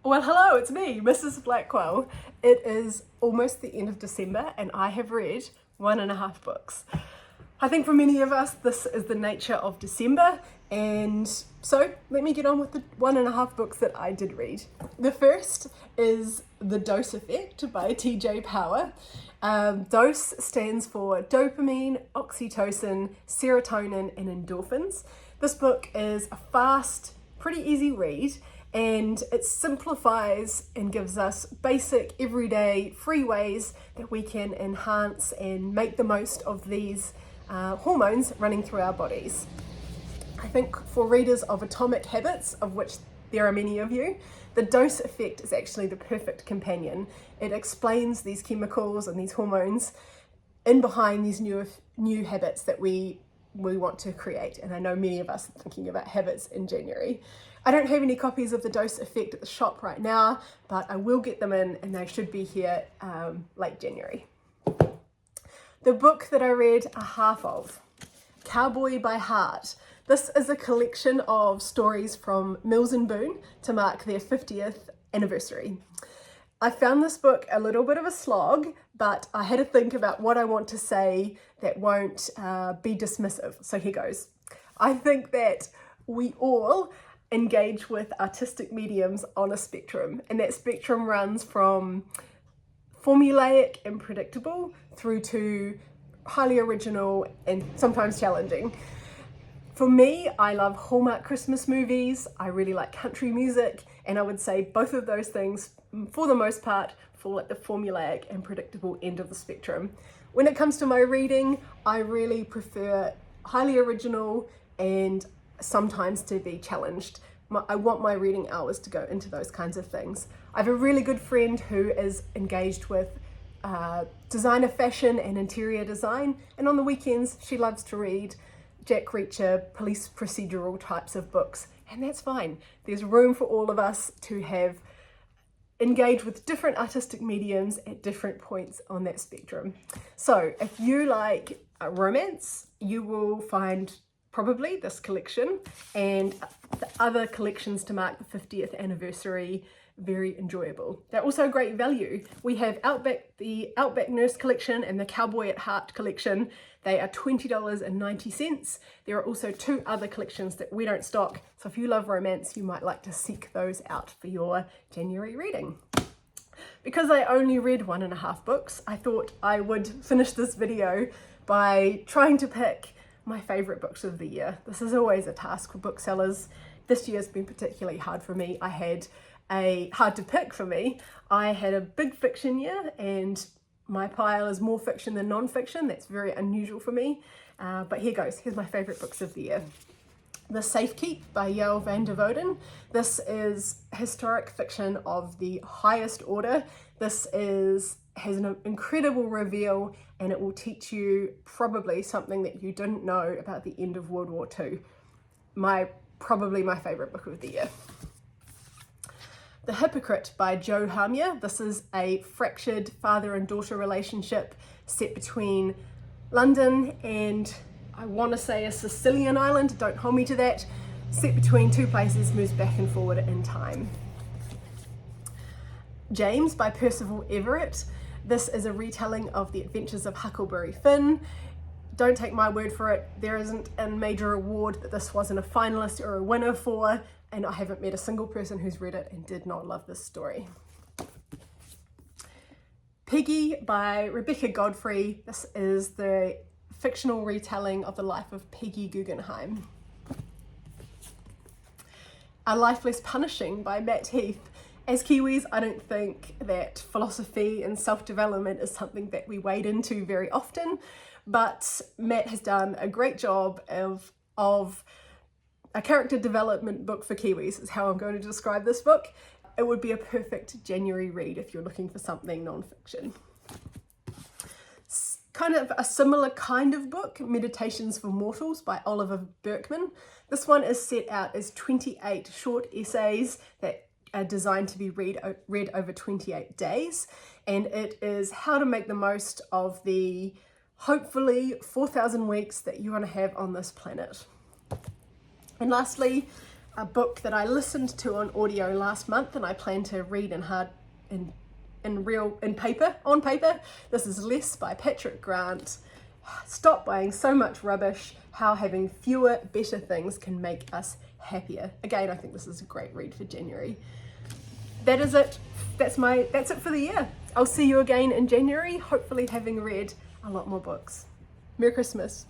Well, hello, it's me, Mrs Blackwell. It is almost the end of December and I have read 1.5 books. I think for many of us, this is the nature of December, and so let me get on with the 1.5 books that I did read. The first is The Dose Effect by TJ Power. Dose stands for dopamine, oxytocin, serotonin, and endorphins. This book is a fast, pretty easy read, and it simplifies and gives us basic, everyday, free ways that we can enhance and make the most of these hormones running through our bodies. I think for readers of Atomic Habits, of which there are many of you, the Dose Effect is actually the perfect companion. It explains these chemicals and these hormones in behind these new habits that we want to create. And I know many of us are thinking about habits in January. I don't have any copies of the Dose Effect at the shop right now, but I will get them in and they should be here late January. The book that I read a half of, Cowboy by Heart. This is a collection of stories from Mills and Boon to mark their 50th anniversary. I found this book a little bit of a slog, but I had to think about what I want to say that won't be dismissive. So here goes. I think that we all engage with artistic mediums on a spectrum, and that spectrum runs from formulaic and predictable through to highly original and sometimes challenging. For me, I love Hallmark Christmas movies, I really like country music, and I would say both of those things, for the most part, fall at the formulaic and predictable end of the spectrum. When it comes to my reading, I really prefer highly original and sometimes to be challenged. I want my reading hours to go into those kinds of things. I have a really good friend who is engaged with designer fashion and interior design, and on the weekends she loves to read Jack Reacher, police procedural types of books, and that's fine. There's room for all of us to have engaged with different artistic mediums at different points on that spectrum. So if you like romance, you will find probably this collection and the other collections to mark the 50th anniversary very enjoyable. They're also great value. We have the Outback Nurse collection and the Cowboy at Heart collection. They are $20.90. There are also 2 other collections that we don't stock, so if you love romance, you might like to seek those out for your January reading. Because I only read 1.5 books, I thought I would finish this video by trying to pick my favourite books of the year. This is always a task for booksellers. This year's been particularly hard for me. Hard to pick for me. I had a big fiction year and my pile is more fiction than non-fiction. That's very unusual for me, but here goes. Here's my favourite books of the year. The Safekeep by Yael van der Wouden. This is historic fiction of the highest order. This has an incredible reveal and it will teach you probably something that you didn't know about the end of World War II. Probably my favourite book of the year. The Hypocrite by Jo Hamya. This is a fractured father and daughter relationship set between London and I want to say a Sicilian island, don't hold me to that, set between 2 places, moves back and forward in time. James by Percival Everett. This is a retelling of the adventures of Huckleberry Finn. Don't take my word for it, there isn't a major award that this wasn't a finalist or a winner for, and I haven't met a single person who's read it and did not love this story. Peggy by Rebecca Godfrey. This is the fictional retelling of the life of Peggy Guggenheim. A Life Less Punishing by Matt Heath. As Kiwis, I don't think that philosophy and self-development is something that we wade into very often, but Matt has done a great job of a character development book for Kiwis, is how I'm going to describe this book. It would be a perfect January read if you're looking for something non-fiction. Kind of a similar kind of book, Meditations for Mortals by Oliver Burkeman. This one is set out as 28 short essays that are designed to be read over 28 days, and it is how to make the most of the hopefully 4,000 weeks that you're going to have on this planet. And lastly, a book that I listened to on audio last month and I plan to read on paper. This is Less by Patrick Grant. Stop buying so much rubbish, how having fewer better things can make us happier. Again, I think this is a great read for January. That is it. That's it for the year. I'll see you again in January, hopefully having read a lot more books. Merry Christmas.